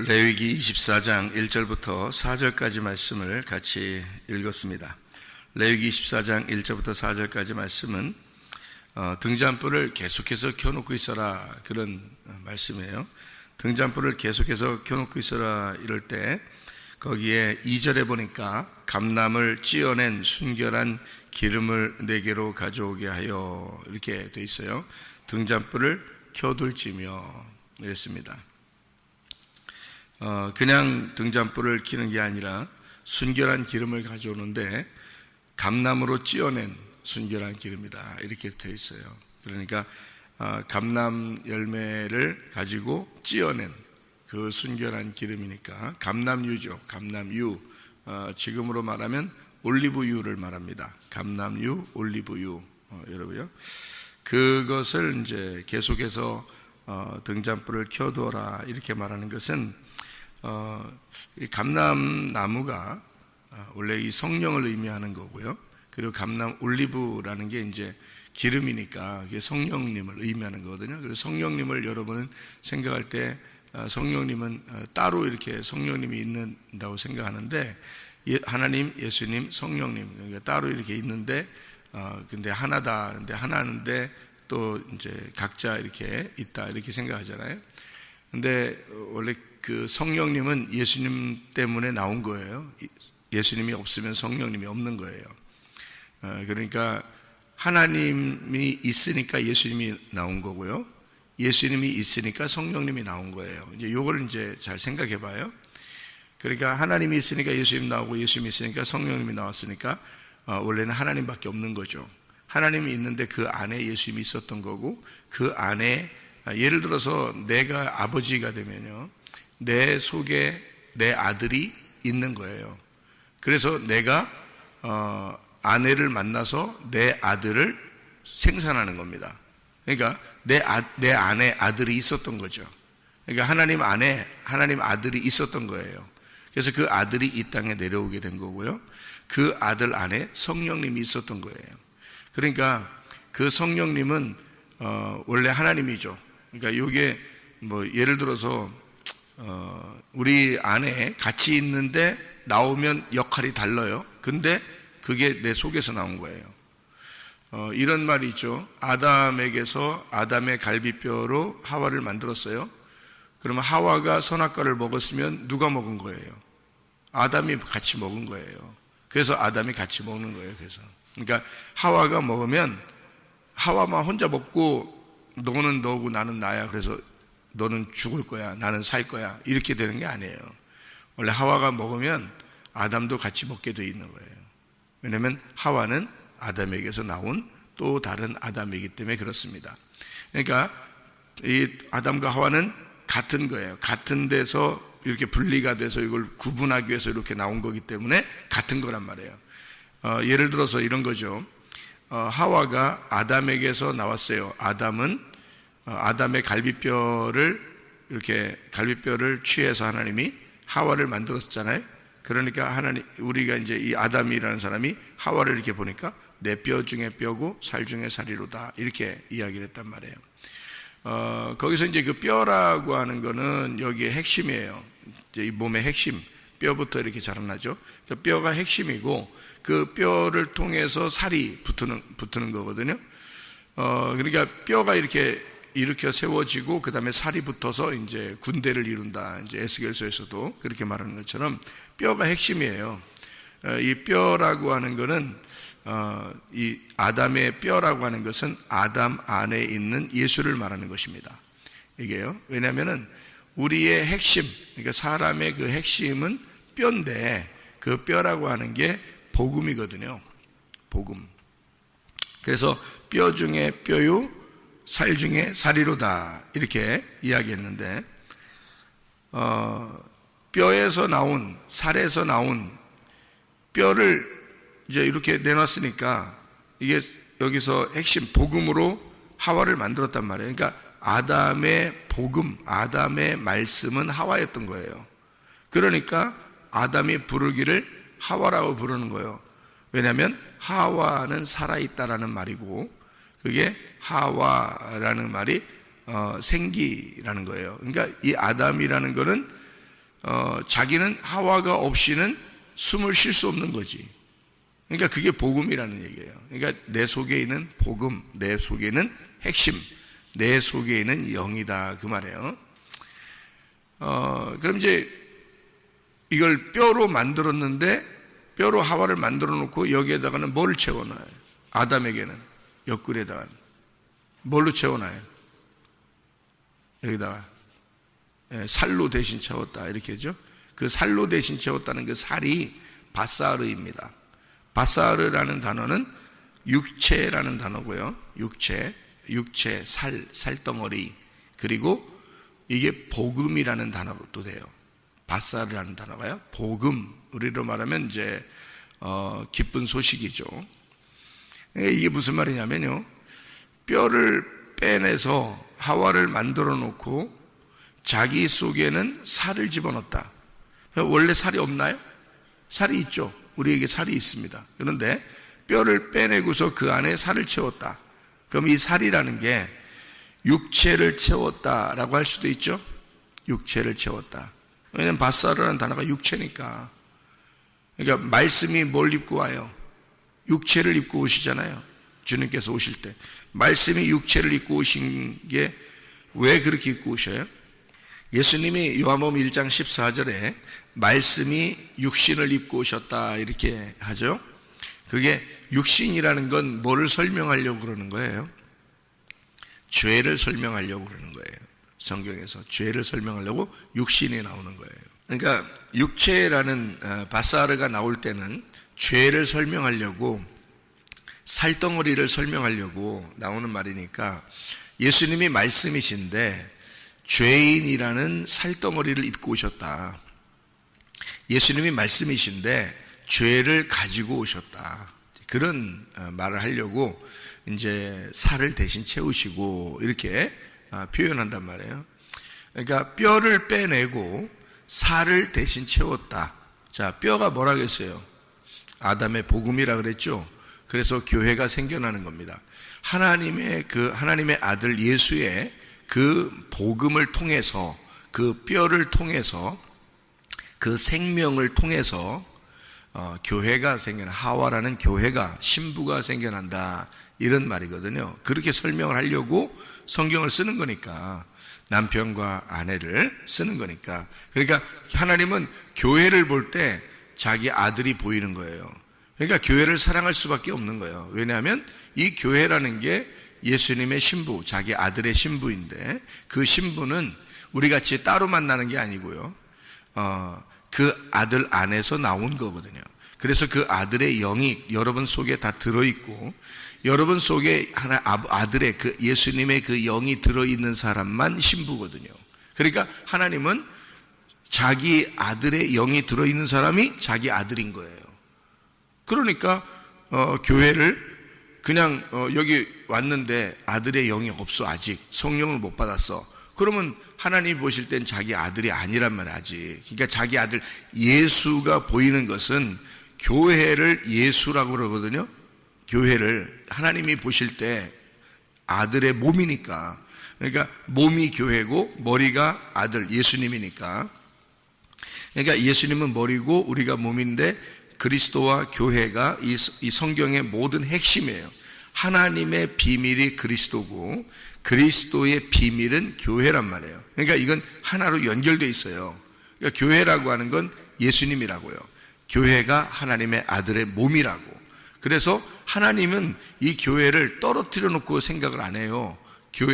오늘 레위기 24장 1절부터 4절까지 말씀을 같이 읽었습니다. 레위기 24장 1절부터 4절까지 말씀은 등잔불을 계속해서 켜놓고 있어라, 그런 말씀이에요. 등잔불을 계속해서 켜놓고 있어라 이럴 때 거기에 2절에 보니까 감람을 찌어낸 순결한 기름을 내게로 가져오게 하여, 이렇게 돼 있어요. 등잔불을 켜둘지며 이랬습니다. 그냥 등잔불을 켜는 게 아니라 순결한 기름을 가져오는데 감람으로 찌어낸 순결한 기름이다, 이렇게 되어 있어요. 그러니까 감람 열매를 가지고 찌어낸 그 순결한 기름이니까 감람유죠. 감람유, 지금으로 말하면 올리브유를 말합니다. 감람유, 올리브유, 여러분요. 그것을 이제 계속해서 등잔불을 켜두어라, 이렇게 말하는 것은 이 감람나무가 원래 이 성령을 의미하는 거고요. 그리고 감람 올리브라는 게 이제 기름이니까 그게 성령님을 의미하는 거거든요. 그래서 성령님을 여러분은 생각할 때 성령님은 따로 이렇게 성령님이 있는다고 생각하는데, 하나님, 예수님, 성령님, 그러니까 따로 이렇게 있는데 근데 하나다. 근데 하나인데 또 이제 각자 이렇게 있다, 이렇게 생각하잖아요. 근데 원래 그 성령님은 예수님 때문에 나온 거예요. 예수님이 없으면 성령님이 없는 거예요. 그러니까 하나님이 있으니까 예수님이 나온 거고요. 예수님이 있으니까 성령님이 나온 거예요. 이제 요걸 이제 잘 생각해 봐요. 그러니까 하나님이 있으니까 예수님이 나오고, 예수님이 있으니까 성령님이 나왔으니까 원래는 하나님밖에 없는 거죠. 하나님이 있는데 그 안에 예수님이 있었던 거고, 그 안에 예를 들어서 내가 아버지가 되면요, 내 속에 내 아들이 있는 거예요. 그래서 내가 아내를 만나서 내 아들을 생산하는 겁니다. 그러니까 내 안에 아들이 있었던 거죠. 그러니까 하나님 안에 하나님 아들이 있었던 거예요. 그래서 그 아들이 이 땅에 내려오게 된 거고요. 그 아들 안에 성령님이 있었던 거예요. 그러니까 그 성령님은 원래 하나님이죠. 그러니까 이게 뭐 예를 들어서 우리 안에 같이 있는데 나오면 역할이 달라요. 근데 그게 내 속에서 나온 거예요. 이런 말이 있죠. 아담에게서 아담의 갈비뼈로 하와를 만들었어요. 그러면 하와가 선악과를 먹었으면 누가 먹은 거예요? 아담이 같이 먹은 거예요. 그래서 아담이 같이 먹는 거예요. 그러니까 하와가 먹으면 하와만 혼자 먹고 너는 너고 나는 나야, 그래서 너는 죽을 거야, 나는 살 거야, 이렇게 되는 게 아니에요. 원래 하와가 먹으면 아담도 같이 먹게 돼 있는 거예요. 왜냐하면 하와는 아담에게서 나온 또 다른 아담이기 때문에 그렇습니다. 그러니까 이 아담과 하와는 같은 거예요. 같은 데서 이렇게 분리가 돼서 이걸 구분하기 위해서 이렇게 나온 거기 때문에 같은 거란 말이에요. 예를 들어서 이런 거죠. 하와가 아담에게서 나왔어요. 아담은 아담의 갈비뼈를 취해서 하나님이 하와를 만들었잖아요. 그러니까 우리가 이제 이 아담이라는 사람이 하와를 이렇게 보니까 내 뼈 중에 뼈고 살 중에 살이로다, 이렇게 이야기를 했단 말이에요. 거기서 이제 그 뼈라고 하는 거는 여기에 핵심이에요. 이제 이 몸의 핵심, 뼈부터 이렇게 자라나죠. 그 뼈가 핵심이고 그 뼈를 통해서 살이 붙는 거거든요. 그러니까 뼈가 이렇게 세워지고 그 다음에 살이 붙어서 이제 군대를 이룬다. 이제 에스겔서에서도 그렇게 말하는 것처럼 뼈가 핵심이에요. 이 뼈라고 하는 거는 이 아담의 뼈라고 하는 것은 아담 안에 있는 예수를 말하는 것입니다. 이게요. 왜냐하면은 우리의 핵심, 그러니까 사람의 그 핵심은 뼈인데 그 뼈라고 하는 게 복음이거든요. 복음. 그래서 뼈 중에 뼈요, 살 중에 살이로다, 이렇게 이야기했는데 뼈에서 나온, 살에서 나온 뼈를 이제 이렇게 내놨으니까 이게 여기서 핵심 복음으로 하와를 만들었단 말이에요. 그러니까 아담의 복음, 아담의 말씀은 하와였던 거예요. 그러니까 아담이 부르기를 하와라고 부르는 거예요. 왜냐하면 하와는 살아있다라는 말이고, 그게 하와라는 말이 생기라는 거예요. 그러니까 이 아담이라는 거는 자기는 하와가 없이는 숨을 쉴 수 없는 거지. 그러니까 그게 복음이라는 얘기예요. 그러니까 내 속에 있는 복음, 내 속에 있는 핵심, 내 속에 있는 영이다, 그 말이에요. 그럼 이제 이걸 뼈로 만들었는데, 뼈로 하와를 만들어 놓고 여기에다가는 뭐를 채워놔요? 아담에게는 옆구리에다가 뭘로 채워놔요? 여기다가 살로 대신 채웠다, 이렇게 하죠. 그 살로 대신 채웠다는 그 살이 바사르입니다. 바사르라는 단어는 육체라는 단어고요. 육체, 살덩어리. 그리고 이게 복음이라는 단어도 돼요. 바사르라는 단어가요. 복음, 우리로 말하면 이제 기쁜 소식이죠. 이게 무슨 말이냐면요, 뼈를 빼내서 하와를 만들어 놓고 자기 속에는 살을 집어넣었다. 원래 살이 없나요? 살이 있죠. 우리에게 살이 있습니다. 그런데 뼈를 빼내고서 그 안에 살을 채웠다. 그럼 이 살이라는 게 육체를 채웠다라고 할 수도 있죠. 육체를 채웠다. 왜냐하면 바사르라는 단어가 육체니까. 그러니까 말씀이 뭘 입고 와요? 육체를 입고 오시잖아요. 주님께서 오실 때 말씀이 육체를 입고 오신 게 왜 그렇게 입고 오셔요? 예수님이 요한복음 1장 14절에 말씀이 육신을 입고 오셨다, 이렇게 하죠. 그게 육신이라는 건 뭐를 설명하려고 그러는 거예요? 죄를 설명하려고 그러는 거예요. 성경에서 죄를 설명하려고 육신이 나오는 거예요. 그러니까 육체라는 바사르가 나올 때는 죄를 설명하려고, 살덩어리를 설명하려고 나오는 말이니까 예수님이 말씀이신데 죄인이라는 살덩어리를 입고 오셨다. 예수님이 말씀이신데 죄를 가지고 오셨다. 그런 말을 하려고 이제 살을 대신 채우시고 이렇게 표현한단 말이에요. 그러니까 뼈를 빼내고 살을 대신 채웠다. 자, 뼈가 뭐라겠어요? 아담의 복음이라 그랬죠. 그래서 교회가 생겨나는 겁니다. 하나님의 아들 예수의 그 복음을 통해서, 그 뼈를 통해서, 그 생명을 통해서 교회가 생겨나, 하와라는 교회가, 신부가 생겨난다, 이런 말이거든요. 그렇게 설명을 하려고 성경을 쓰는 거니까, 남편과 아내를 쓰는 거니까. 그러니까 하나님은 교회를 볼 때 자기 아들이 보이는 거예요. 그러니까 교회를 사랑할 수밖에 없는 거예요. 왜냐하면 이 교회라는 게 예수님의 신부, 자기 아들의 신부인데, 그 신부는 우리 같이 따로 만나는 게 아니고요, 그 아들 안에서 나온 거거든요. 그래서 그 아들의 영이 여러분 속에 다 들어있고, 여러분 속에 아들의 그 예수님의 그 영이 들어있는 사람만 신부거든요. 그러니까 하나님은 자기 아들의 영이 들어있는 사람이 자기 아들인 거예요. 그러니까 교회를 그냥 여기 왔는데 아들의 영이 없어, 아직 성령을 못 받았어, 그러면 하나님 보실 땐 자기 아들이 아니란 말이야, 아직. 그러니까 자기 아들 예수가 보이는 것은 교회를 예수라고 그러거든요. 교회를 하나님이 보실 때 아들의 몸이니까. 그러니까 몸이 교회고 머리가 아들 예수님이니까. 그러니까 예수님은 머리고 우리가 몸인데, 그리스도와 교회가 이 성경의 모든 핵심이에요. 하나님의 비밀이 그리스도고 그리스도의 비밀은 교회란 말이에요. 그러니까 이건 하나로 연결되어 있어요. 그러니까 교회라고 하는 건 예수님이라고요. 교회가 하나님의 아들의 몸이라고. 그래서 하나님은 이 교회를 떨어뜨려 놓고 생각을 안 해요.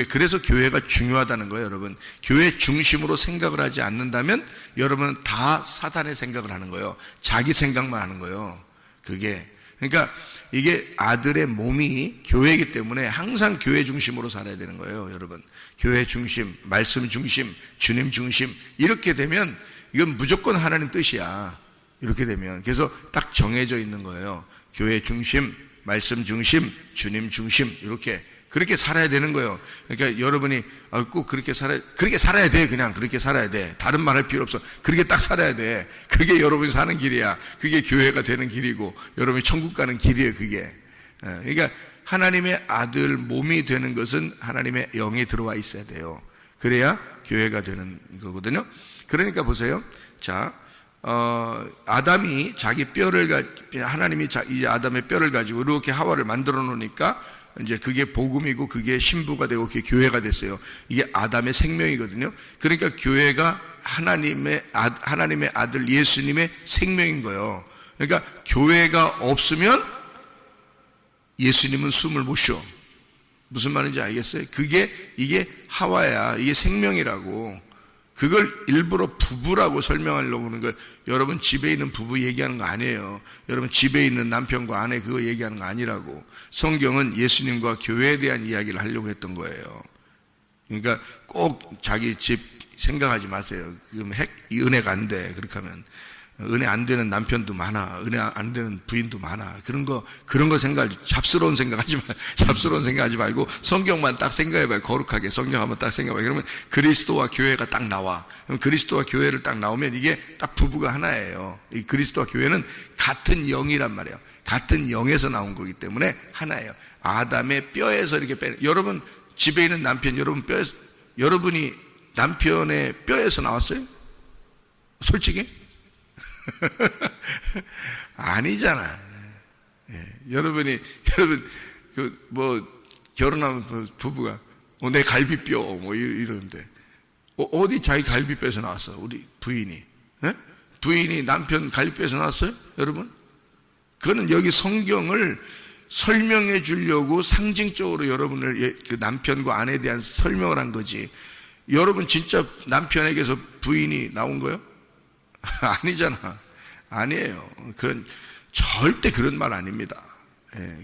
그래서 교회가 중요하다는 거예요, 여러분. 교회 중심으로 생각을 하지 않는다면 여러분은 다 사단의 생각을 하는 거예요. 자기 생각만 하는 거예요. 그러니까 이게 아들의 몸이 교회이기 때문에 항상 교회 중심으로 살아야 되는 거예요, 여러분. 교회 중심, 말씀 중심, 주님 중심, 이렇게 되면 이건 무조건 하나님 뜻이야. 이렇게 되면. 그래서 딱 정해져 있는 거예요. 교회 중심, 말씀 중심, 주님 중심, 이렇게. 그렇게 살아야 되는 거예요. 그러니까 여러분이 꼭 그렇게 살아야 돼. 그냥 그렇게 살아야 돼. 다른 말 할 필요 없어. 그렇게 딱 살아야 돼. 그게 여러분이 사는 길이야. 그게 교회가 되는 길이고 여러분이 천국 가는 길이에요, 그게. 그러니까 하나님의 아들 몸이 되는 것은 하나님의 영이 들어와 있어야 돼요. 그래야 교회가 되는 거거든요. 그러니까 보세요. 자, 아담이 자기 하나님이 이 아담의 뼈를 가지고 이렇게 하와를 만들어 놓으니까 이제 그게 복음이고 그게 신부가 되고 그게 교회가 됐어요. 이게 아담의 생명이거든요. 그러니까 교회가 하나님의 아들 예수님의 생명인 거예요. 그러니까 교회가 없으면 예수님은 숨을 못 쉬어. 무슨 말인지 알겠어요? 이게 하와야. 이게 생명이라고. 그걸 일부러 부부라고 설명하려고 하는 거예요. 여러분 집에 있는 부부 얘기하는 거 아니에요. 여러분 집에 있는 남편과 아내 그거 얘기하는 거 아니라고. 성경은 예수님과 교회에 대한 이야기를 하려고 했던 거예요. 그러니까 꼭 자기 집 생각하지 마세요. 그럼 은혜가 안 돼. 그렇게 하면 은혜 안 되는 남편도 많아. 은혜 안 되는 부인도 많아. 그런 거 잡스러운 생각하지 말고 성경만 딱 생각해봐요. 거룩하게 성경 한번 딱 생각해봐요. 그러면 그리스도와 교회가 딱 나와. 그럼 그리스도와 교회를 딱 나오면 이게 딱 부부가 하나예요. 이 그리스도와 교회는 같은 영이란 말이에요. 같은 영에서 나온 거기 때문에 하나예요. 아담의 뼈에서 이렇게 여러분 집에 있는 남편, 여러분이 남편의 뼈에서 나왔어요? 솔직히? 아니잖아. 여러분 결혼하면 부부가 내 갈비뼈 이러는데 어디 자기 갈비뼈에서 나왔어? 우리 부인이 부인이 남편 갈비뼈에서 나왔어요? 여러분? 그거는 여기 성경을 설명해 주려고 상징적으로 여러분을 그 남편과 아내에 대한 설명을 한 거지. 여러분 진짜 남편에게서 부인이 나온 거예요? 아니잖아. 아니에요. 절대 그런 말 아닙니다.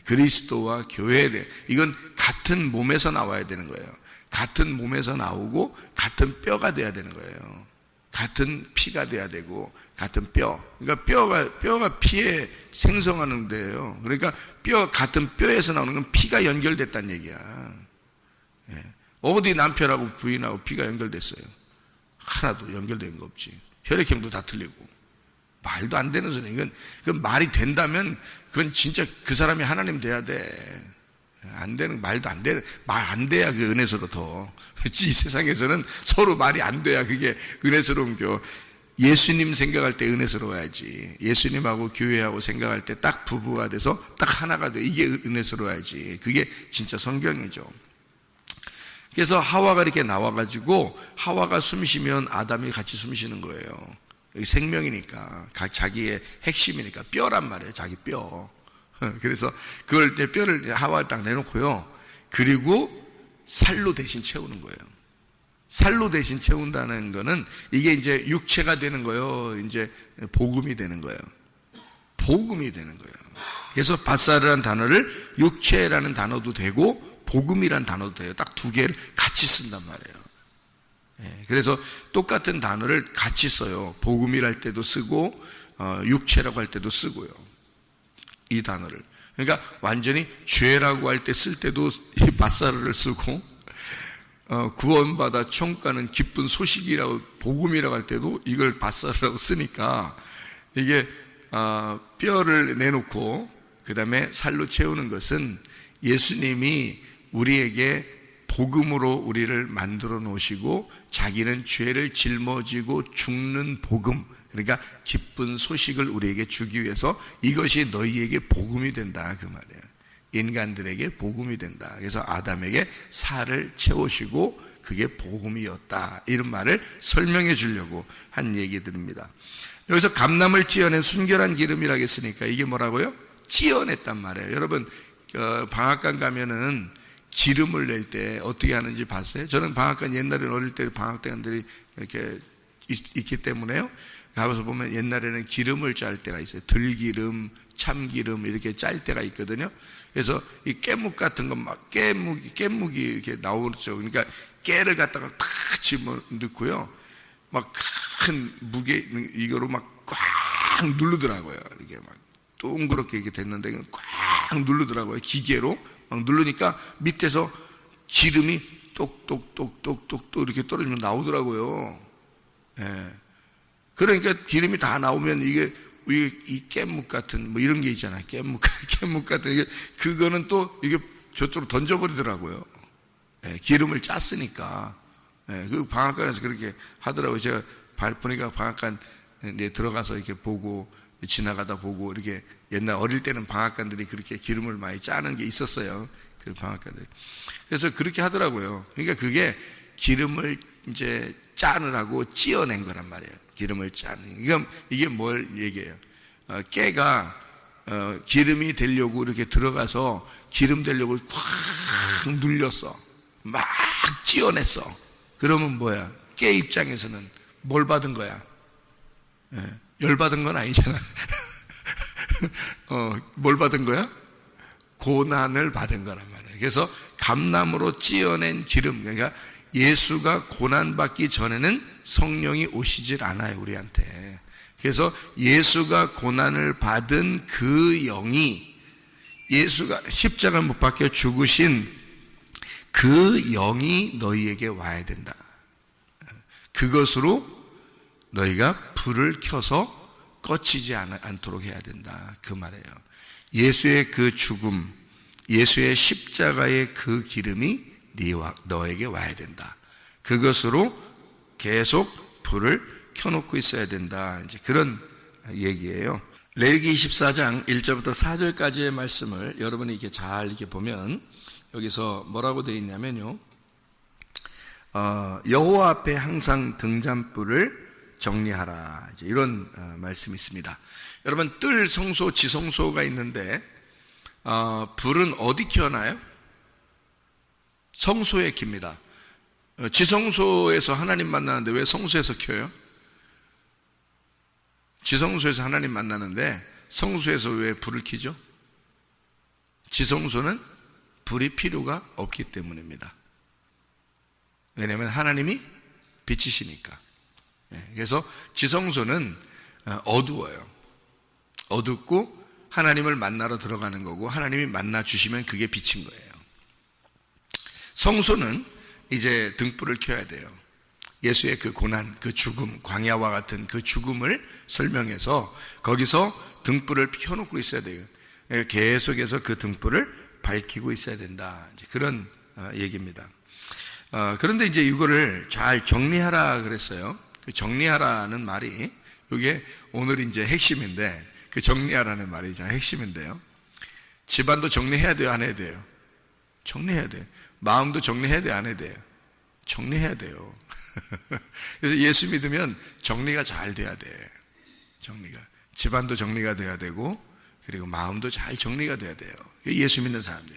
그리스도와 교회에 대해 이건 같은 몸에서 나와야 되는 거예요. 같은 몸에서 나오고 같은 뼈가 돼야 되는 거예요. 같은 피가 돼야 되고 같은 뼈. 그러니까 뼈가 피에 생성하는 데예요. 그러니까 같은 뼈에서 나오는 건 피가 연결됐다는 얘기야. 어디 남편하고 부인하고 피가 연결됐어요? 하나도 연결된 거 없지. 혈액형도 다 틀리고. 말도 안 되는 소리. 그건 말이 된다면 그건 진짜 그 사람이 하나님 돼야 돼. 말도 안 되는, 말 안 돼야 그 은혜스러워 더. 이 세상에서는 서로 말이 안 돼야 그게 은혜스러운 겨. 예수님 생각할 때 은혜스러워야지. 예수님하고 교회하고 생각할 때 딱 부부가 돼서 딱 하나가 돼. 이게 은혜스러워야지. 그게 진짜 성경이죠. 그래서 하와가 이렇게 나와가지고 하와가 숨 쉬면 아담이 같이 숨 쉬는 거예요. 생명이니까, 자기의 핵심이니까 뼈란 말이에요. 자기 뼈. 그래서 그걸 뼈를 하와에 딱 내놓고요. 그리고 살로 대신 채우는 거예요. 살로 대신 채운다는 거는 이게 이제 육체가 되는 거예요. 이제 복음이 되는 거예요. 복음이 되는 거예요. 그래서 바사르라는 단어를 육체라는 단어도 되고 복음이란 단어도 돼요. 딱 두 개를 같이 쓴단 말이에요. 그래서 똑같은 단어를 같이 써요. 복음이랄 때도 쓰고 육체라고 할 때도 쓰고요. 이 단어를. 그러니까 완전히 죄라고 할 때 쓸 때도 이 바사르를 쓰고 구원받아 천국가는 기쁜 소식이라고 복음이라고 할 때도 이걸 바사르라고 쓰니까 이게 뼈를 내놓고 그 다음에 살로 채우는 것은 예수님이 우리에게 복음으로 우리를 만들어 놓으시고 자기는 죄를 짊어지고 죽는 복음, 그러니까 기쁜 소식을 우리에게 주기 위해서 이것이 너희에게 복음이 된다 그 말이에요. 인간들에게 복음이 된다. 그래서 아담에게 살을 채우시고 그게 복음이었다. 이런 말을 설명해 주려고 한 얘기들입니다. 여기서 감람을 찌어낸 순결한 기름이라고 했으니까 이게 뭐라고요? 찌어냈단 말이에요. 여러분 방앗간 가면은 기름을 낼 때 어떻게 하는지 봤어요? 저는 방앗간 옛날에 어릴 때 방앗간들이 이렇게 있기 때문에요. 가서 보면 옛날에는 기름을 짤 때가 있어요. 들기름, 참기름 이렇게 짤 때가 있거든요. 그래서 이 깨묵 같은 거 막 깨묵이 이렇게 나오죠. 그러니까 깨를 갖다가 탁 집어 넣고요. 막 큰 무게 이거로 막 꽉 누르더라고요. 이게 막 동그랗게 이렇게 됐는데 꽉 누르더라고요. 기계로 막 누르니까 밑에서 기름이 똑똑똑똑똑 이렇게 떨어지면 나오더라고요. 예. 그러니까 기름이 다 나오면 이게 이 깻묵 같은 뭐 이런 게 있잖아요. 깻묵 같은 이게 그거는 또 이게 저쪽으로 던져버리더라고요. 예. 기름을 짰으니까. 예. 그 방앗간에서 그렇게 하더라고요. 제가 보니까 방앗간 이제 들어가서 이렇게 보고 지나가다 보고 이렇게 옛날 어릴 때는 방앗간들이 그렇게 기름을 많이 짜는 게 있었어요. 그 방앗간들. 그래서 그렇게 하더라고요. 그러니까 그게 기름을 이제 짜느라고 찌어낸 거란 말이에요. 기름을 짜는. 이게 뭘 얘기해요? 깨가 기름이 되려고 이렇게 들어가서 기름 되려고 확 눌렸어. 막 찌어냈어. 그러면 뭐야? 깨 입장에서는 뭘 받은 거야? 열 받은 건 아니잖아. 뭘 받은 거야? 고난을 받은 거란 말이에요. 그래서 감람으로 찌어낸 기름, 그러니까 예수가 고난받기 전에는 성령이 오시질 않아요, 우리한테. 그래서 예수가 고난을 받은 그 영이, 예수가 십자가 못 박혀 죽으신 그 영이 너희에게 와야 된다. 그것으로 너희가 불을 켜서 꺼치지 않도록 해야 된다. 그 말이에요. 예수의 그 죽음, 예수의 십자가의 그 기름이 너에게 와야 된다. 그것으로 계속 불을 켜놓고 있어야 된다. 이제 그런 얘기예요. 레위기 24장 1절부터 4절까지의 말씀을 여러분이 이렇게 잘 이렇게 보면 여기서 뭐라고 되어 있냐면요. 여호와 앞에 항상 등잔불을 정리하라. 이제 이런 말씀이 있습니다. 여러분 뜰 성소, 지성소가 있는데 불은 어디 켜나요? 성소에 킵니다. 지성소에서 하나님 만나는데 왜 성소에서 켜요? 지성소에서 하나님 만나는데 성소에서 왜 불을 켜죠? 지성소는 불이 필요가 없기 때문입니다. 왜냐하면 하나님이 빛이시니까. 그래서 지성소는 어두워요. 어둡고 하나님을 만나러 들어가는 거고 하나님이 만나 주시면 그게 빛인 거예요. 성소는 이제 등불을 켜야 돼요. 예수의 그 고난, 그 죽음, 광야와 같은 그 죽음을 설명해서 거기서 등불을 켜놓고 있어야 돼요. 계속해서 그 등불을 밝히고 있어야 된다. 이제 그런 얘기입니다. 그런데 이제 이거를 잘 정리하라 그랬어요. 그 정리하라는 말이 이게 오늘 이제 핵심인데 그 정리하라는 말이 자 핵심인데요. 집안도 정리해야 돼요, 안 해야 돼요? 정리해야 돼요. 마음도 정리해야 돼요, 안 해야 돼요? 정리해야 돼요. 그래서 예수 믿으면 정리가 잘 돼야 돼. 정리가. 집안도 정리가 돼야 되고 그리고 마음도 잘 정리가 돼야 돼요. 예수 믿는 사람들.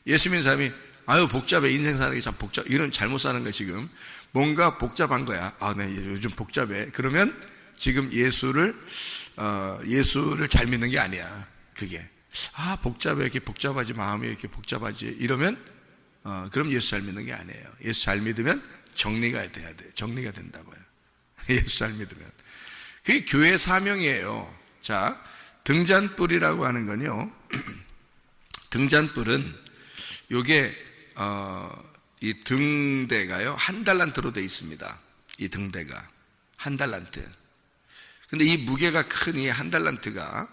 예수 믿는 사람이 아유 복잡해, 인생 사는 게 참 복잡, 이런 잘못 사는 거야. 지금 뭔가 복잡한 거야. 네, 요즘 복잡해. 그러면 지금 예수를 잘 믿는 게 아니야. 그게 복잡해, 이렇게 복잡하지, 마음이 이렇게 복잡하지, 이러면 그럼 예수 잘 믿는 게 아니에요. 예수 잘 믿으면 정리가 돼야 돼. 정리가 된다고요. 예수 잘 믿으면. 그게 교회 사명이에요. 자, 등잔불이라고 하는 건요. 등잔불은 요게 이 등대가요 1달란트로 되어 있습니다. 이 등대가 1달란트. 근데 이 무게가 큰 이 1달란트가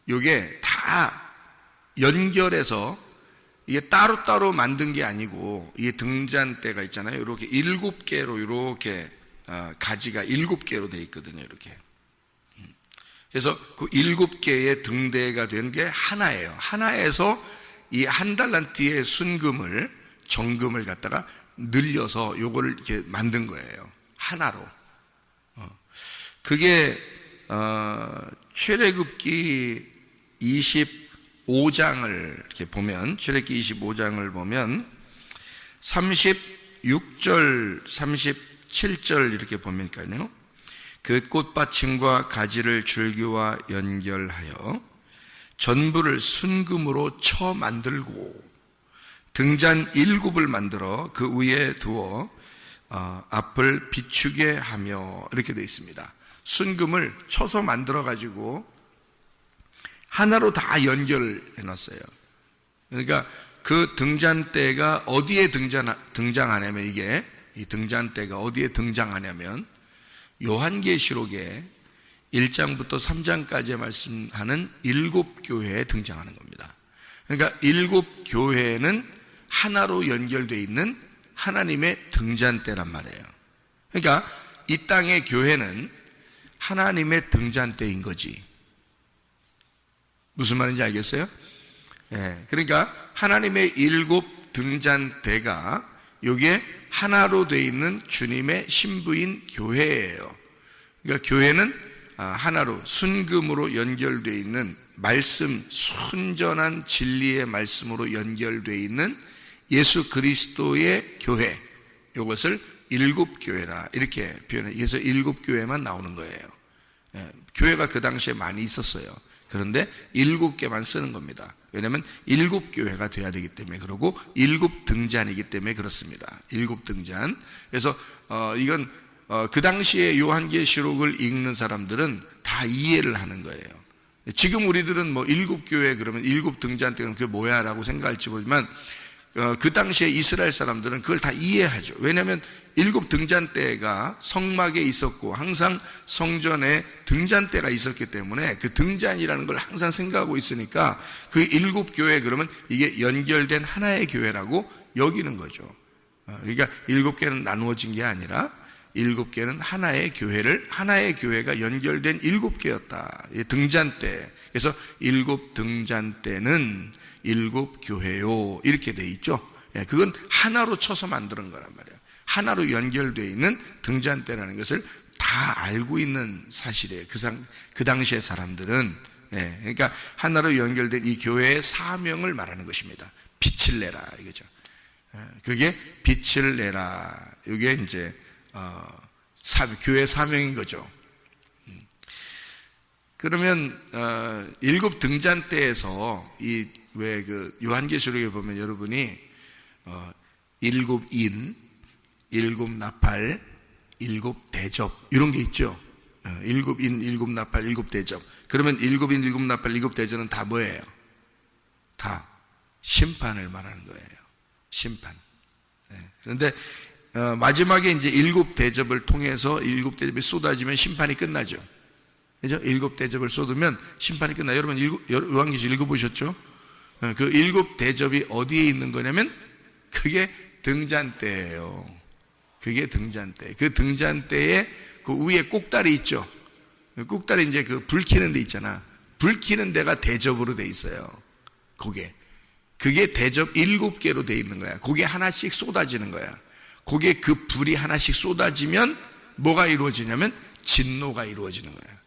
요게 다 연결해서 이게 따로따로 만든 게 아니고 이 등잔대가 있잖아요. 이렇게 7개로 이렇게 가지가 7개로 되어 있거든요. 이렇게. 그래서 그 7개의 등대가 된 게 하나예요. 하나에서 이 1달란트의 순금을, 정금을 갖다가 늘려서 요거를 이렇게 만든 거예요. 하나로. 그게 출애굽기 25장을 이렇게 보면, 출애굽기 25장을 보면 36절, 37절 이렇게 보면까요. 그 꽃받침과 가지를 줄기와 연결하여 전부를 순금으로 쳐 만들고 등잔 7을 만들어 그 위에 두어 앞을 비추게 하며, 이렇게 되어 있습니다. 순금을 쳐서 만들어 가지고 하나로 다 연결해 놨어요. 그러니까 그 등잔대가 어디에 등장하냐면, 이게 이 등잔대가 어디에 등장하냐면 요한계시록에 1장부터 3장까지 말씀하는 7교회에 등장하는 겁니다. 그러니까 7교회는 하나로 연결되어 있는 하나님의 등잔대란 말이에요. 그러니까 이 땅의 교회는 하나님의 등잔대인 거지. 무슨 말인지 알겠어요? 그러니까 하나님의 7 등잔대가 여기에 하나로 되어 있는 주님의 신부인 교회예요. 그러니까 교회는 하나로 순금으로 연결되어 있는 말씀, 순전한 진리의 말씀으로 연결되어 있는 예수 그리스도의 교회, 이것을 7 교회라 이렇게 표현해요. 그래서 7 교회만 나오는 거예요. 교회가 그 당시에 많이 있었어요. 그런데 7개만 쓰는 겁니다. 왜냐하면 7 교회가 돼야 되기 때문에 그러고 7 등잔이기 때문에 그렇습니다. 7 등잔. 그래서 이건 그 당시에 요한계시록을 읽는 사람들은 다 이해를 하는 거예요. 지금 우리들은 뭐 7 교회 그러면 7 등잔대는 그게 뭐야 라고 생각할지 모르지만 그 당시에 이스라엘 사람들은 그걸 다 이해하죠. 왜냐하면 7 등잔대가 성막에 있었고 항상 성전에 등잔대가 있었기 때문에 그 등잔이라는 걸 항상 생각하고 있으니까 그 7 교회 그러면 이게 연결된 하나의 교회라고 여기는 거죠. 그러니까 7개는 나누어진 게 아니라 7개는 하나의 교회가 연결된 7개였다. 등잔대. 그래서 7 등잔대는 7 교회요. 이렇게 돼 있죠. 그건 하나로 쳐서 만드는 거란 말이에요. 하나로 연결되어 있는 등잔대라는 것을 다 알고 있는 사실이에요. 그 당시의 사람들은. 그러니까 하나로 연결된 이 교회의 사명을 말하는 것입니다. 빛을 내라. 이거죠. 그게 빛을 내라. 이게 이제 교회 사명인 거죠. 그러면 7 등잔대에서 왜 그 요한계시록에 보면 여러분이 7 인, 7 나팔, 7 대접 이런 게 있죠. 7 인, 7 나팔, 7 대접. 그러면 7 인, 7 나팔, 7 대접은 다 뭐예요? 다 심판을 말하는 거예요. 심판. 그런데 마지막에 이제 7 대접을 통해서 7 대접이 쏟아지면 심판이 끝나죠. 그죠? 7 대접을 쏟으면 심판이 끝나요. 여러분 요한계시록 읽어보셨죠? 그 7 대접이 어디에 있는 거냐면 그게 등잔대예요. 그게 등잔대. 그 등잔대에 그 위에 꼭다리 있죠. 꼭다리 이제 그 불 켜는 데 있잖아. 불 켜는 데가 대접으로 돼 있어요. 그게 대접 7개로 돼 있는 거야. 그게 하나씩 쏟아지는 거야. 그게 그 불이 하나씩 쏟아지면 뭐가 이루어지냐면 진노가 이루어지는 거야.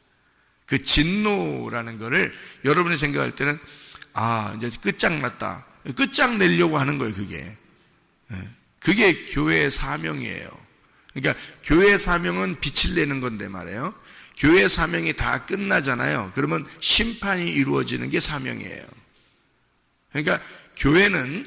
그 진노라는 거를 여러분이 생각할 때는 이제 끝장났다. 끝장내려고 하는 거예요, 그게. 그게 교회의 사명이에요. 그러니까 교회의 사명은 빛을 내는 건데 말이에요. 교회의 사명이 다 끝나잖아요. 그러면 심판이 이루어지는 게 사명이에요. 그러니까 교회는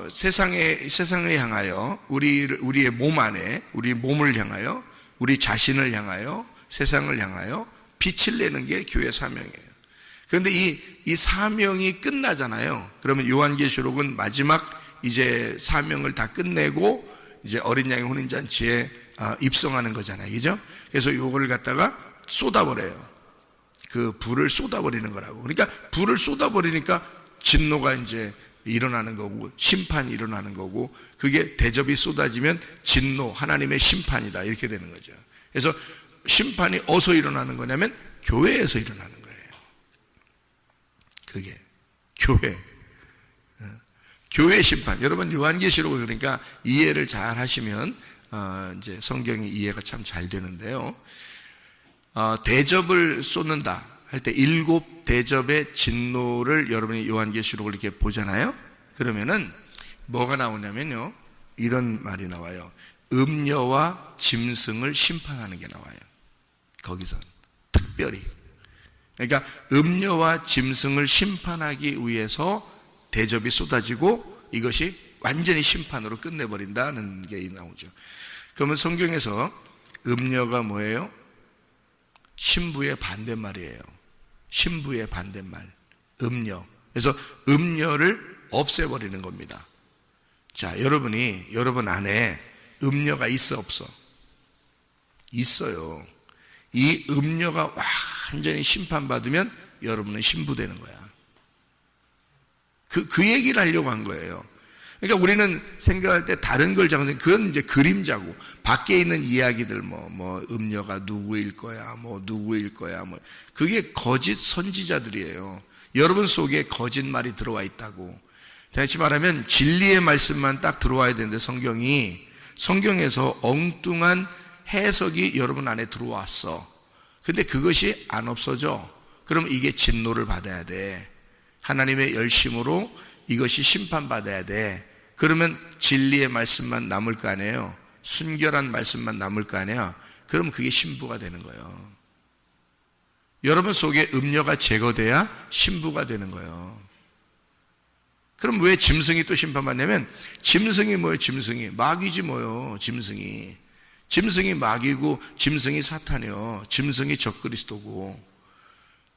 세상을 향하여 우리의 몸 안에 우리 몸을 향하여 우리 자신을 향하여 세상을 향하여 빛을 내는 게 교회 사명이에요. 그런데 이 사명이 끝나잖아요. 그러면 요한계시록은 마지막 이제 사명을 다 끝내고 이제 어린 양의 혼인잔치에 입성하는 거잖아요. 그죠? 그래서 요걸 갖다가 쏟아버려요. 그 불을 쏟아버리는 거라고. 그러니까 불을 쏟아버리니까 진노가 이제 일어나는 거고 심판이 일어나는 거고 그게 대접이 쏟아지면 진노, 하나님의 심판이다 이렇게 되는 거죠. 그래서 심판이 어디서 일어나는 거냐면 교회에서 일어나는 거예요. 그게 교회 심판. 여러분 요한계시록을 그러니까 이해를 잘 하시면 이제 성경의 이해가 참 잘 되는데요. 대접을 쏟는다 할 때 7 대접의 진노를 여러분이 요한계시록을 이렇게 보잖아요. 그러면은 뭐가 나오냐면요. 이런 말이 나와요. 음녀와 짐승을 심판하는 게 나와요. 거기서 특별히. 그러니까 음녀와 짐승을 심판하기 위해서 대접이 쏟아지고 이것이 완전히 심판으로 끝내버린다는 게 나오죠. 그러면 성경에서 음녀가 뭐예요? 신부의 반대말이에요. 신부의 반대말. 음녀. 그래서 음녀를 없애버리는 겁니다. 자, 여러분 안에 음녀가 있어 없어? 있어요. 이 음녀가 완전히 심판받으면 여러분은 신부되는 거야. 그 얘기를 하려고 한 거예요. 그러니까 우리는 생각할 때 다른 걸 잡는, 그건 이제 그림자고, 밖에 있는 이야기들, 음녀가 누구일 거야, 누구일 거야, 그게 거짓 선지자들이에요. 여러분 속에 거짓말이 들어와 있다고. 다시 말하면 진리의 말씀만 딱 들어와야 되는데, 성경에서 엉뚱한 해석이 여러분 안에 들어왔어. 근데 그것이 안 없어져. 그럼 이게 진노를 받아야 돼. 하나님의 열심으로 이것이 심판받아야 돼. 그러면 진리의 말씀만 남을 거 아니에요. 순결한 말씀만 남을 거 아니에요. 그럼 그게 신부가 되는 거예요. 여러분 속에 음녀가 제거돼야 신부가 되는 거예요. 그럼 왜 짐승이 또 심판받냐면, 짐승이 뭐예요? 짐승이 마귀지 뭐예요? 짐승이 마귀고 짐승이 사탄이요, 짐승이 적그리스도고.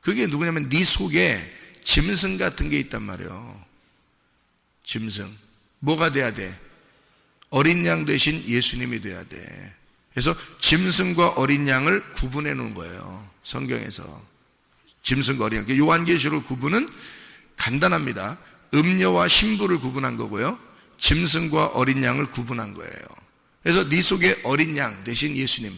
그게 누구냐면 네 속에 짐승 같은 게 있단 말이에요. 짐승. 뭐가 돼야 돼? 어린 양 대신 예수님이 돼야 돼. 그래서 짐승과 어린 양을 구분해 놓은 거예요, 성경에서. 짐승과 어린 양. 요한계시록 구분은 간단합니다. 음녀와 신부를 구분한 거고요, 짐승과 어린 양을 구분한 거예요. 그래서 네 속에 어린 양 대신 예수님,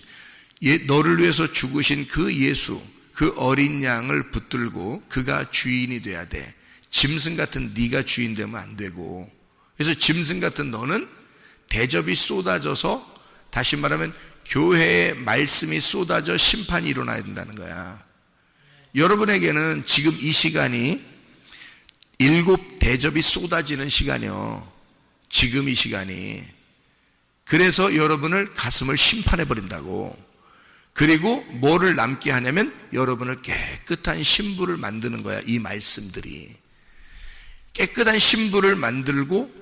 너를 위해서 죽으신 그 예수, 그 어린 양을 붙들고 그가 주인이 돼야 돼. 짐승 같은 네가 주인 되면 안 되고. 그래서 짐승 같은 너는 대접이 쏟아져서, 다시 말하면 교회의 말씀이 쏟아져 심판이 일어나야 된다는 거야. 여러분에게는 지금 이 시간이 7 대접이 쏟아지는 시간이요, 지금 이 시간이. 그래서 여러분을 가슴을 심판해 버린다고. 그리고 뭐를 남게 하냐면 여러분을 깨끗한 신부를 만드는 거야. 이 말씀들이 깨끗한 신부를 만들고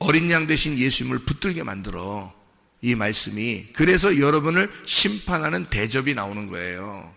어린 양 대신 예수님을 붙들게 만들어, 이 말씀이. 그래서 여러분을 심판하는 대접이 나오는 거예요.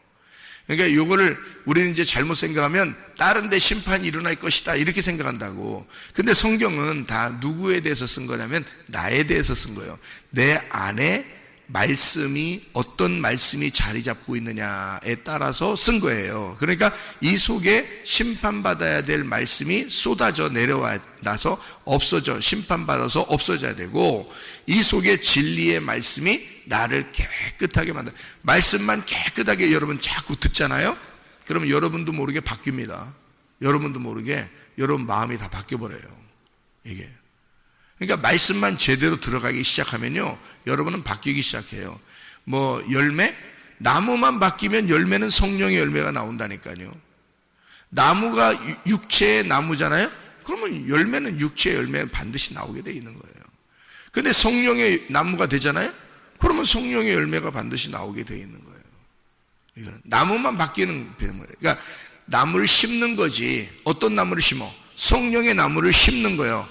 그러니까 이거를 우리는 이제 잘못 생각하면 다른 데 심판이 일어날 것이다 이렇게 생각한다고. 근데 성경은 다 누구에 대해서 쓴 거냐면 나에 대해서 쓴 거예요. 내 안에 말씀이, 어떤 말씀이 자리 잡고 있느냐에 따라서 쓴 거예요. 그러니까 이 속에 심판받아야 될 말씀이 쏟아져 내려와서 없어져, 심판받아서 없어져야 되고, 이 속에 진리의 말씀이 나를 깨끗하게 만든다. 말씀만 깨끗하게 여러분 자꾸 듣잖아요. 그러면 여러분도 모르게 바뀝니다. 여러분도 모르게 여러분 마음이 다 바뀌어버려요, 이게. 그러니까 말씀만 제대로 들어가기 시작하면요, 여러분은 바뀌기 시작해요. 열매? 나무만 바뀌면 열매는 성령의 열매가 나온다니까요. 나무가 육체의 나무잖아요. 그러면 열매는 육체의 열매는 반드시 나오게 돼 있는 거예요. 근데 성령의 나무가 되잖아요. 그러면 성령의 열매가 반드시 나오게 돼 있는 거예요. 이거는 나무만 바뀌는 거예요. 그러니까 나무를 심는 거지. 어떤 나무를 심어? 성령의 나무를 심는 거예요.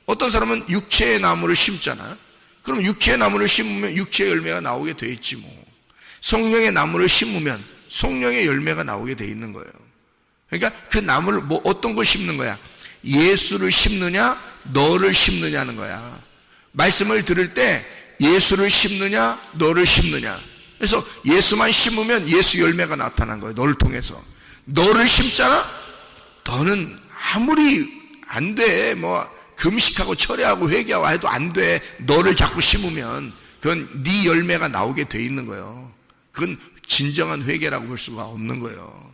어떤 사람은 육체의 나무를 심잖아요. 그럼 육체의 나무를 심으면 육체의 열매가 나오게 돼 있지 뭐. 성령의 나무를 심으면 성령의 열매가 나오게 돼 있는 거예요. 그러니까 그 나무를 어떤 걸 심는 거야? 예수를 심느냐, 너를 심느냐는 거야. 말씀을 들을 때 예수를 심느냐, 너를 심느냐. 그래서 예수만 심으면 예수 열매가 나타난 거예요, 너를 통해서. 너를 심잖아? 너는 아무리 안 돼, 금식하고 철회하고 회개하고 해도 안 돼. 너를 자꾸 심으면 그건 네 열매가 나오게 돼 있는 거예요. 그건 진정한 회개라고 볼 수가 없는 거예요.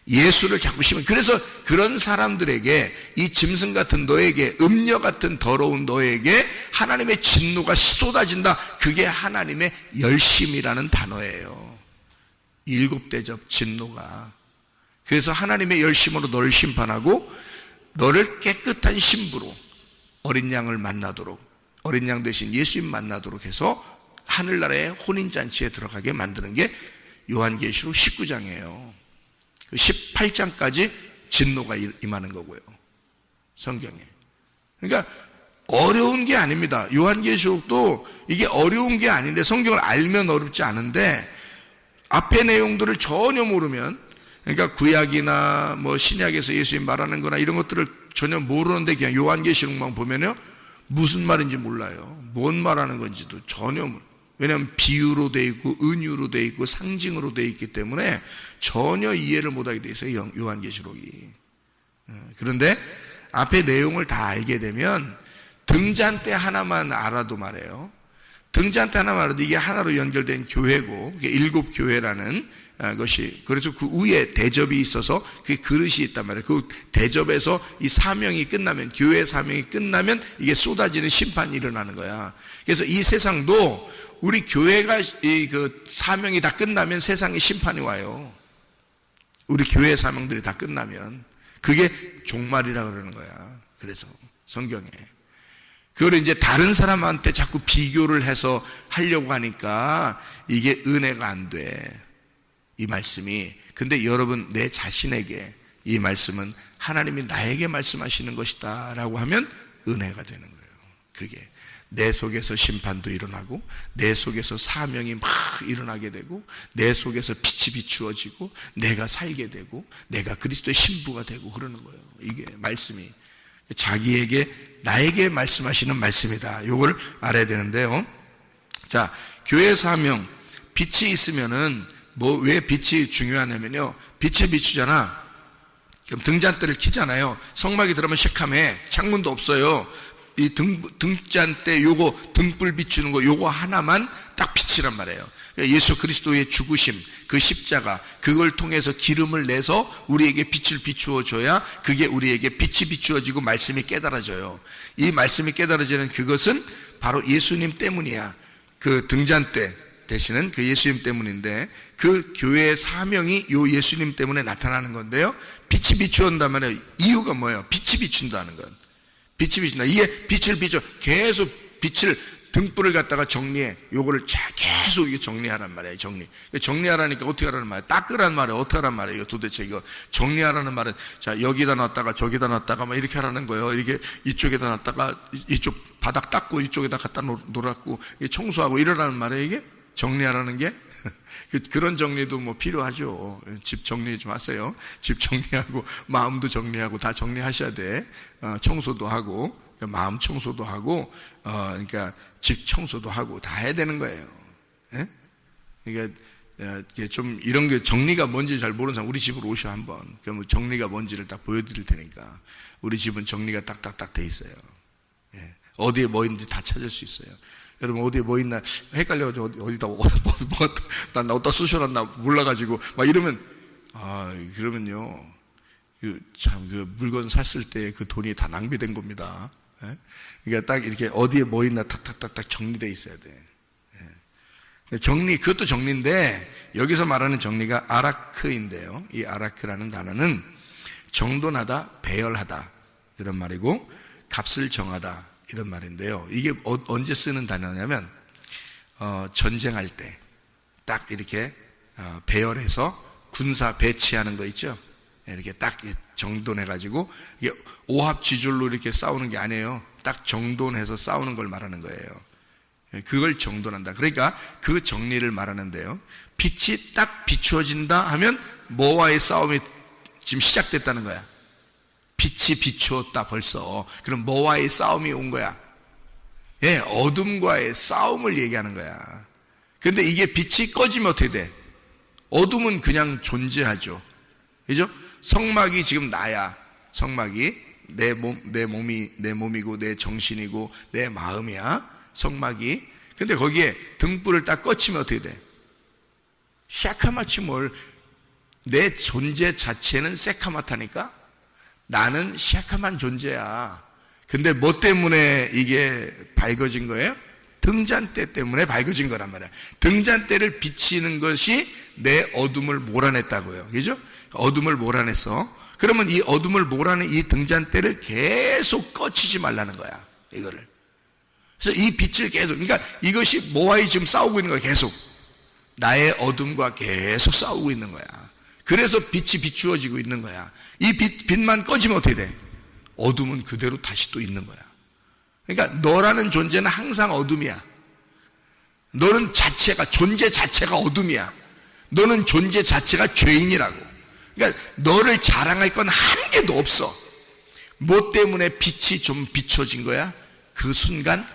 예수를 자꾸 심으면. 그래서 그런 사람들에게, 이 짐승 같은 너에게, 음녀 같은 더러운 너에게 하나님의 진노가 쏟아진다. 그게 하나님의 열심이라는 단어예요. 7 대접 진노가. 그래서 하나님의 열심으로 너를 심판하고 너를 깨끗한 신부로 어린 양을 만나도록, 어린 양 대신 예수님 만나도록 해서 하늘나라의 혼인잔치에 들어가게 만드는 게 요한계시록 19장이에요. 그 18장까지 진노가 임하는 거고요, 성경에. 그러니까 어려운 게 아닙니다. 요한계시록도 이게 어려운 게 아닌데, 성경을 알면 어렵지 않은데 앞의 내용들을 전혀 모르면, 그러니까 구약이나 신약에서 예수님 말하는 거나 이런 것들을 전혀 모르는데 그냥 요한계시록만 보면요, 무슨 말인지 몰라요. 뭔 말하는 건지도 전혀 왜냐하면 비유로 돼 있고 은유로 돼 있고 상징으로 돼 있기 때문에 전혀 이해를 못하게 돼 있어요, 요한계시록이. 그런데 앞에 내용을 다 알게 되면 등잔대 하나만 알아도 말해요. 등잔대 하나만 알아도 이게 하나로 연결된 교회고, 이게 일곱 교회라는 것이, 그래서 그 위에 대접이 있어서 그 그릇이 있단 말이에요. 그 대접에서 이 사명이 끝나면, 교회 사명이 끝나면 이게 쏟아지는 심판이 일어나는 거야. 그래서 이 세상도 우리 교회가 그 사명이 다 끝나면 세상에 심판이 와요. 우리 교회 사명들이 다 끝나면. 그게 종말이라 그러는 거야. 그래서 성경에. 그걸 이제 다른 사람한테 자꾸 비교를 해서 하려고 하니까 이게 은혜가 안 돼. 이 말씀이. 근데 여러분, 내 자신에게 이 말씀은 하나님이 나에게 말씀하시는 것이다 라고 하면 은혜가 되는 거예요. 그게 내 속에서 심판도 일어나고, 내 속에서 사명이 막 일어나게 되고, 내 속에서 빛이 비추어지고, 내가 살게 되고, 내가 그리스도의 신부가 되고 그러는 거예요. 이게 말씀이 자기에게, 나에게 말씀하시는 말씀이다. 이걸 알아야 되는데요. 자, 교회 사명, 빛이 있으면은 왜 빛이 중요하냐면요, 빛이 비추잖아. 그럼 등잔대를 켜잖아요. 성막이 들어가면 시커매. 창문도 없어요. 이 등잔대 요거 등불 비추는 거 요거 하나만 딱 빛이란 말이에요. 예수 그리스도의 죽으심, 그 십자가, 그걸 통해서 기름을 내서 우리에게 빛을 비추어 줘야 그게 우리에게 빛이 비추어지고 말씀이 깨달아져요. 이 말씀이 깨달아지는 그것은 바로 예수님 때문이야. 그 등잔대 되시는 그 예수님 때문인데, 그 교회의 사명이 요 예수님 때문에 나타나는 건데요. 빛이 비추온단 말이에요. 이유가 뭐예요? 빛이 비춘다는 건. 빛이 비춘다. 이게 빛을 비춰. 계속 빛을, 등불을 갖다가 정리해. 요거를 계속 이게 정리하란 말이에요. 정리하라니까 어떻게 하라는 말이에요? 닦으란 말이에요. 어떻게 하란 말이에요? 이거 도대체 이거 정리하라는 말은, 자, 여기다 놨다가 저기다 놨다가 막 이렇게 하라는 거예요. 이렇게 이쪽에다 놨다가 이쪽 바닥 닦고 이쪽에다 갖다 놓았고 청소하고 이러라는 말이에요. 이게 정리하라는 게. 그런 정리도 뭐 필요하죠. 집 정리 좀 하세요. 집 정리하고 마음도 정리하고 다 정리하셔야 돼. 청소도 하고 마음 청소도 하고 그러니까 집 청소도 하고 다 해야 되는 거예요. 예? 그러니까 좀 이런 게 정리가 뭔지 잘 모르는 사람 우리 집으로 오셔 한번. 그럼 정리가 뭔지를 딱 보여드릴 테니까. 우리 집은 정리가 딱딱딱 돼 있어요. 예. 어디에 뭐 있는지 다 찾을 수 있어요. 여러분 어디에 뭐 있나 헷갈려가지고 어디다 난 어디다 쑤셔놨나 몰라가지고 막 이러면 그러면요 참 그 물건 샀을 때 그 돈이 다 낭비된 겁니다. 예? 그러니까 딱 이렇게 어디에 뭐 있나 탁탁탁탁 정리돼 있어야 돼. 예. 정리, 그것도 정리인데 여기서 말하는 정리가 아라크인데요. 이 아라크라는 단어는 정돈하다, 배열하다 이런 말이고, 값을 정하다 이런 말인데요. 이게 언제 쓰는 단어냐면 전쟁할 때 딱 이렇게 배열해서 군사 배치하는 거 있죠. 이렇게 딱 정돈해가지고 이게 오합지졸로 이렇게 싸우는 게 아니에요. 딱 정돈해서 싸우는 걸 말하는 거예요. 그걸 정돈한다. 그러니까 그 정리를 말하는데요. 빛이 딱 비추어진다 하면 뭐와의 싸움이 지금 시작됐다는 거야. 빛이 비추었다 벌써. 그럼 뭐와의 싸움이 온 거야? 예, 어둠과의 싸움을 얘기하는 거야. 근데 이게 빛이 꺼지면 어떻게 돼? 어둠은 그냥 존재하죠. 그죠? 성막이 지금 나야. 성막이 내 몸이고 내 정신이고 내 마음이야. 성막이. 근데 거기에 등불을 딱 꺼치면 어떻게 돼? 새카맣지 뭘. 내 존재 자체는 새카맣다니까? 나는 새카만 존재야. 근데 뭐 때문에 이게 밝아진 거예요? 등잔대 때문에 밝아진 거란 말이야. 등잔대를 비치는 것이 내 어둠을 몰아냈다고요. 그죠? 어둠을 몰아냈어. 그러면 이 어둠을 몰아낸 이 등잔대를 계속 꺼치지 말라는 거야. 이거를. 그래서 이 빛을 계속, 그러니까 이것이 뭐와의 지금 싸우고 있는 거야. 계속. 나의 어둠과 계속 싸우고 있는 거야. 그래서 빛이 비추어지고 있는 거야. 이 빛만 꺼지면 어떻게 돼? 어둠은 그대로 다시 또 있는 거야. 그러니까 너라는 존재는 항상 어둠이야. 너는 존재 자체가 어둠이야. 너는 존재 자체가 죄인이라고. 그러니까 너를 자랑할 건 한 개도 없어. 뭐 때문에 빛이 좀 비춰진 거야? 그 순간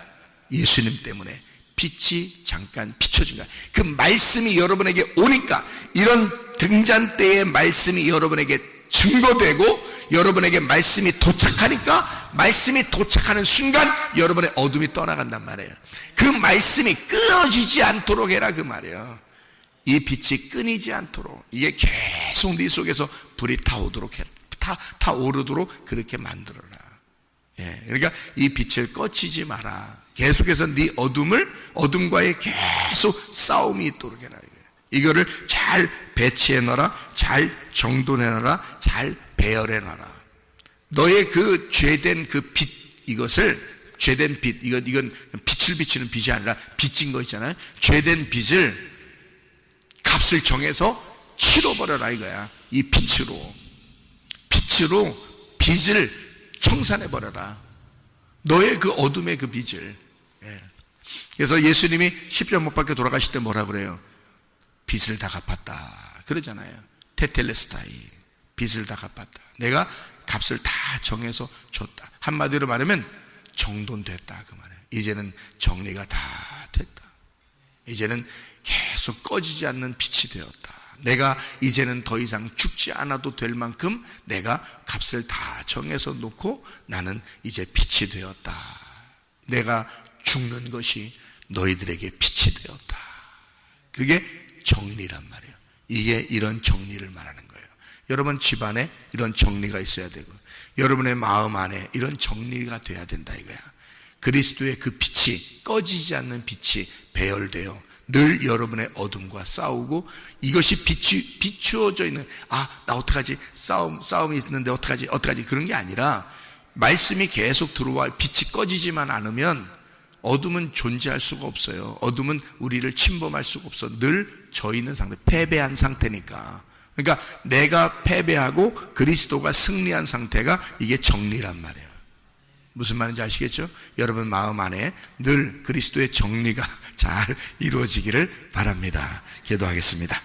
예수님 때문에 빛이 잠깐 비춰진 거야. 그 말씀이 여러분에게 오니까, 이런 등잔대의 말씀이 여러분에게 증거되고 여러분에게 말씀이 도착하니까 말씀이 도착하는 순간 여러분의 어둠이 떠나간단 말이에요. 그 말씀이 끊어지지 않도록 해라 그 말이에요. 이 빛이 끊이지 않도록, 이게 계속 네 속에서 불이 타오르도록 해, 타오르도록 그렇게 만들어라. 예, 그러니까 이 빛을 꺼치지 마라. 계속해서 네 어둠과의 계속 싸움이 있도록 해라. 이거를 잘 배치해 놔라, 잘 정돈해 놔라, 잘 배열해 놔라. 너의 그 죄된 그 빛, 이것을 죄된 빛, 이건 빛을 비추는 빛이 아니라 빚진 거 있잖아요. 죄된 빛을 값을 정해서 치러버려라 이거야. 이 빛으로 빚을 청산해버려라. 너의 그 어둠의 그 빚을. 그래서 예수님이 십자가 못 박혀 돌아가실 때 뭐라 그래요? 빚을 다 갚았다 그러잖아요. 테텔레스타이, 빚을 다 갚았다. 내가 값을 다 정해서 줬다. 한마디로 말하면 정돈됐다 그 말이에요. 이제는 정리가 다 됐다. 이제는 계속 꺼지지 않는 빛이 되었다. 내가 이제는 더 이상 죽지 않아도 될 만큼 내가 값을 다 정해서 놓고 나는 이제 빛이 되었다. 내가 죽는 것이 너희들에게 빛이 되었다. 그게 정리란 말이에요. 이게 이런 정리를 말하는 거예요. 여러분 집안에 이런 정리가 있어야 되고 여러분의 마음 안에 이런 정리가 돼야 된다 이거야. 그리스도의 그 빛이, 꺼지지 않는 빛이 배열되어 늘 여러분의 어둠과 싸우고, 이것이 비추어져 있는, 나 어떡하지? 싸움이 있는데 어떡하지? 그런 게 아니라 말씀이 계속 들어와 빛이 꺼지지만 않으면 어둠은 존재할 수가 없어요. 어둠은 우리를 침범할 수가 없어. 늘 져 있는 상태, 패배한 상태니까. 그러니까 내가 패배하고 그리스도가 승리한 상태가 이게 정리란 말이에요. 무슨 말인지 아시겠죠? 여러분 마음 안에 늘 그리스도의 정리가 잘 이루어지기를 바랍니다. 기도하겠습니다.